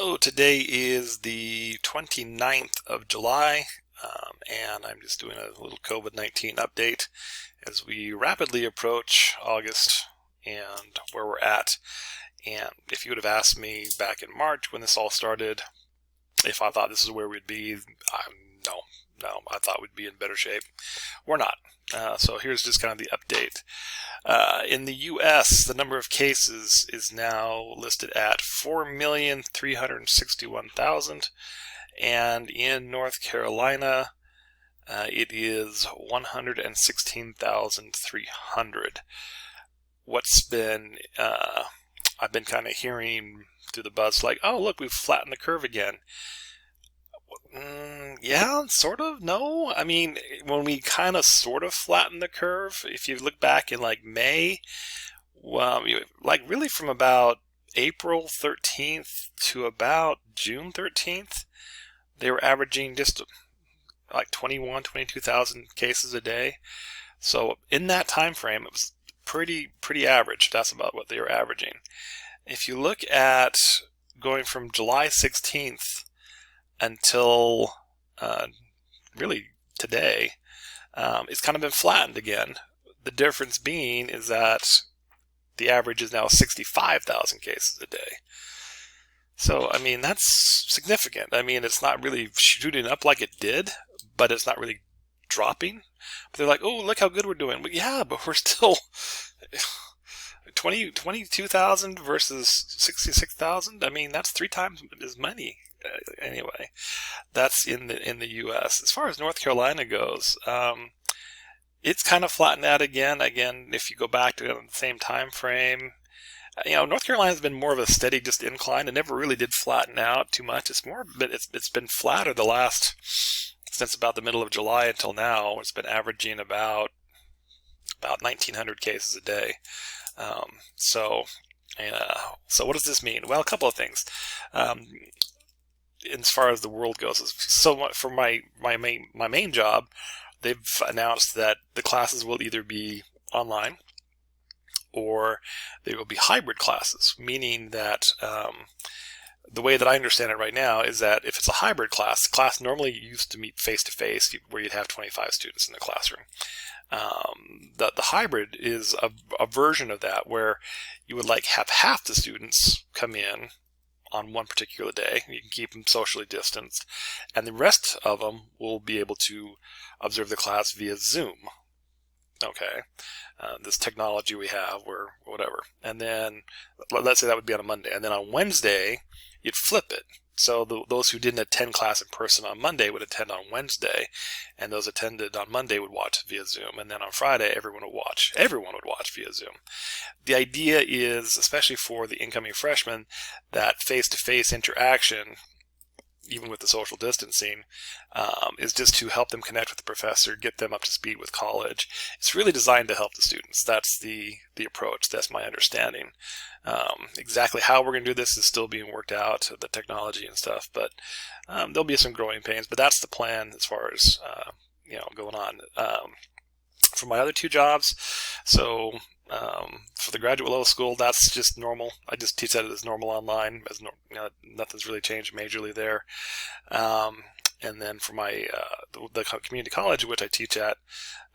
So today is the 29th of July, and I'm just doing a little COVID-19 update as we rapidly approach August and where we're at. And if you would have asked me back in March when this all started, if I thought this is where we'd be, no, I thought we'd be in better shape. We're not. So here's just kind of the update. In the U.S., the number of cases is now listed at 4,361,000, and in North Carolina, it is 116,300. I've been kind of hearing through the buzz like, oh, look, we've flattened the curve again. Yeah, sort of. No, I mean, when we kind of sort of flatten the curve, if you look back in like May, well, like really from about April 13th to about June 13th, they were averaging just like 22,000 cases a day. So in that time frame, it was pretty average. That's about what they were averaging. If you look at going from July 16th until really today, it's kind of been flattened again. The difference being is that the average is now 65,000 cases a day. So, I mean, that's significant. I mean, it's not really shooting up like it did, but it's not really dropping. But they're like, oh, look how good we're doing. Well, yeah, but we're still 22,000 versus 66,000. I mean, that's 3 times as many. Anyway, that's in the U.S. As far as North Carolina goes, it's kind of flattened out again. Again, if you go back to the same time frame, North Carolina's been more of a steady just incline. It never really did flatten out too much. It's been flatter since about the middle of July until now. It's been averaging about 1,900 cases a day. So what does this mean? Well, a couple of things. As far as the world goes, so for my main job, they've announced that the classes will either be online or they will be hybrid classes, meaning that the way that I understand it right now is that if it's a hybrid class, the class normally used to meet face-to-face, where you'd have 25 students in the classroom. The hybrid is a version of that where you would like have half the students come in on one particular day. You can keep them socially distanced, and the rest of them will be able to observe the class via Zoom. Okay, this technology we have, or whatever. And then let's say that would be on a Monday, and then on Wednesday you'd flip it. So those who didn't attend class in person on Monday would attend on Wednesday, and those attended on Monday would watch via Zoom. And then on Friday, everyone would watch via Zoom. The idea is, especially for the incoming freshmen, that face-to-face interaction, even with the social distancing, is just to help them connect with the professor, get them up to speed with college. It's really designed to help the students. That's the approach. That's my understanding. Exactly how we're going to do this is still being worked out, the technology and stuff, but there'll be some growing pains, but that's the plan as far as going on. For my other 2 jobs, so for the graduate level school, that's just normal. I just teach that as normal online, nothing's really changed majorly there. And then for my the community college, which I teach at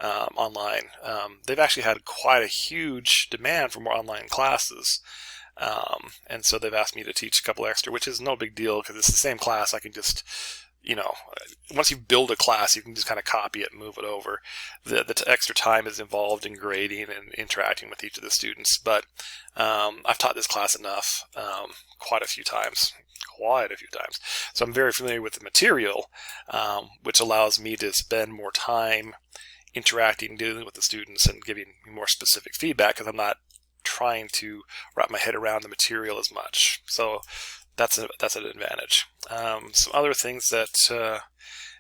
online, they've actually had quite a huge demand for more online classes. And so they've asked me to teach a couple extra, which is no big deal because it's the same class. I can just, once you build a class, you can just kind of copy it and move it over. The extra time is involved in grading and interacting with each of the students. But I've taught this class enough quite a few times. So I'm very familiar with the material, which allows me to spend more time interacting, dealing with the students, and giving more specific feedback because I'm not trying to wrap my head around the material as much. So that's an advantage. Some other things that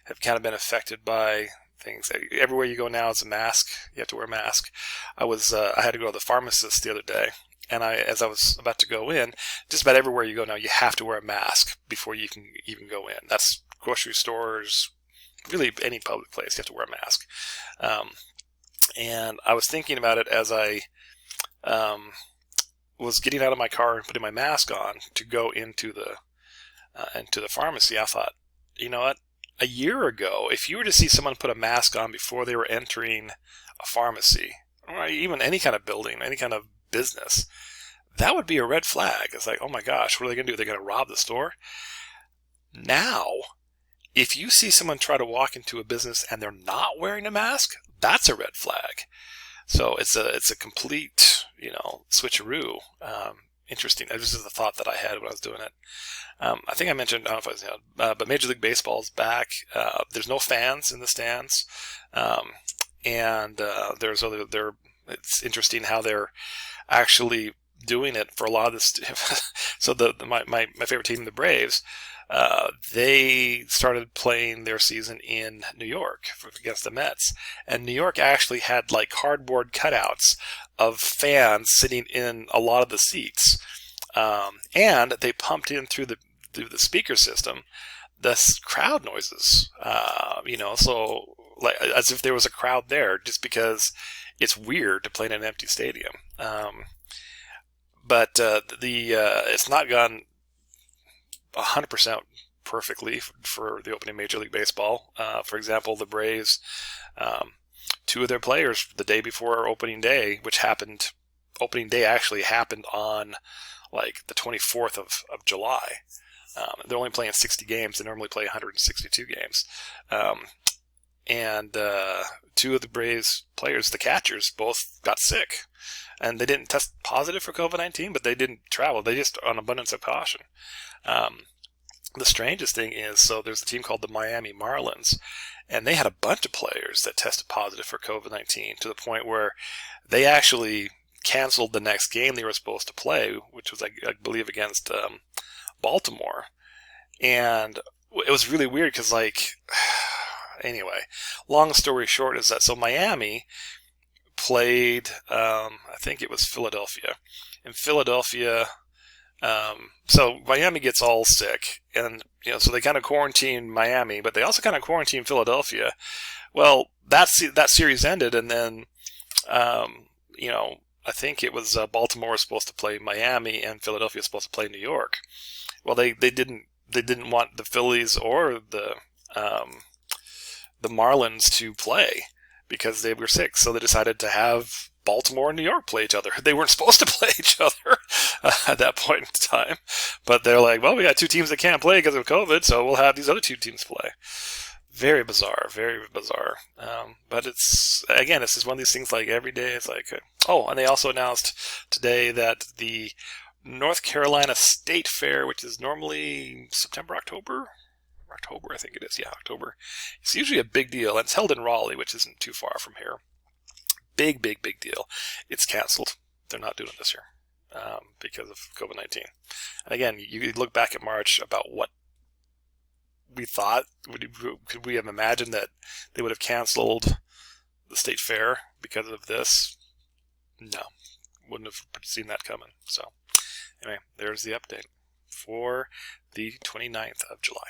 have kind of been affected by things. Everywhere you go now is a mask. You have to wear a mask. I had to go to the pharmacist the other day, and as I was about to go in, just about everywhere you go now, you have to wear a mask before you can even go in. That's grocery stores, really any public place, you have to wear a mask. And I was thinking about it as I was getting out of my car and putting my mask on to go into the and to the pharmacy, I thought, you know what? A year ago, if you were to see someone put a mask on before they were entering a pharmacy, or even any kind of building, any kind of business, that would be a red flag. It's like, oh my gosh, what are they going to do? They're going to rob the store? Now, if you see someone try to walk into a business and they're not wearing a mask, that's a red flag. So it's a complete, switcheroo. Interesting. This is the thought that I had when I was doing it. I think I mentioned, I don't know if I was, but Major League Baseball is back. There's no fans in the stands, and it's interesting how they're actually doing it for a lot of this. So my favorite team, the Braves, they started playing their season in New York against the Mets, and New York actually had like cardboard cutouts of fans sitting in a lot of the seats, and they pumped in through the speaker system the crowd noises, so like as if there was a crowd there, just because it's weird to play in an empty stadium. But it's not gone 100% perfectly for the opening Major League Baseball. For example, the Braves, two of their players the day before opening day, opening day actually happened on like the 24th of July. They're only playing 60 games. They normally play 162 games. And two of the Braves players, the catchers, both got sick. And they didn't test positive for COVID-19, but they didn't travel. They just on abundance of caution. The strangest thing is, so there's a team called the Miami Marlins, and they had a bunch of players that tested positive for COVID-19 to the point where they actually canceled the next game they were supposed to play, which was, I believe, against Baltimore. And it was really weird because, anyway, long story short is that, so Miami played, I think it was Philadelphia. In Philadelphia, so Miami gets all sick, and so they kind of quarantine Miami, but they also kind of quarantine Philadelphia. Well, that series ended, and then I think it was Baltimore was supposed to play Miami, and Philadelphia was supposed to play New York. Well, they didn't want the Phillies or the Marlins to play because they were sick, so they decided to have Baltimore and New York play each other. They weren't supposed to play each other at that point in time, but they're like, well, we got two teams that can't play because of COVID, so we'll have these other two teams play. Very bizarre, very bizarre. But it's just one of these things. Like every day, it's like, and they also announced today that the North Carolina State Fair, which is normally October, I think it is. Yeah, October. It's usually a big deal, and it's held in Raleigh, which isn't too far from here. Big deal. It's canceled. They're not doing it this year because of COVID-19. And again, you look back at March about what we thought. Could we have imagined that they would have canceled the state fair because of this? No. Wouldn't have seen that coming. So anyway, there's the update for the 29th of July.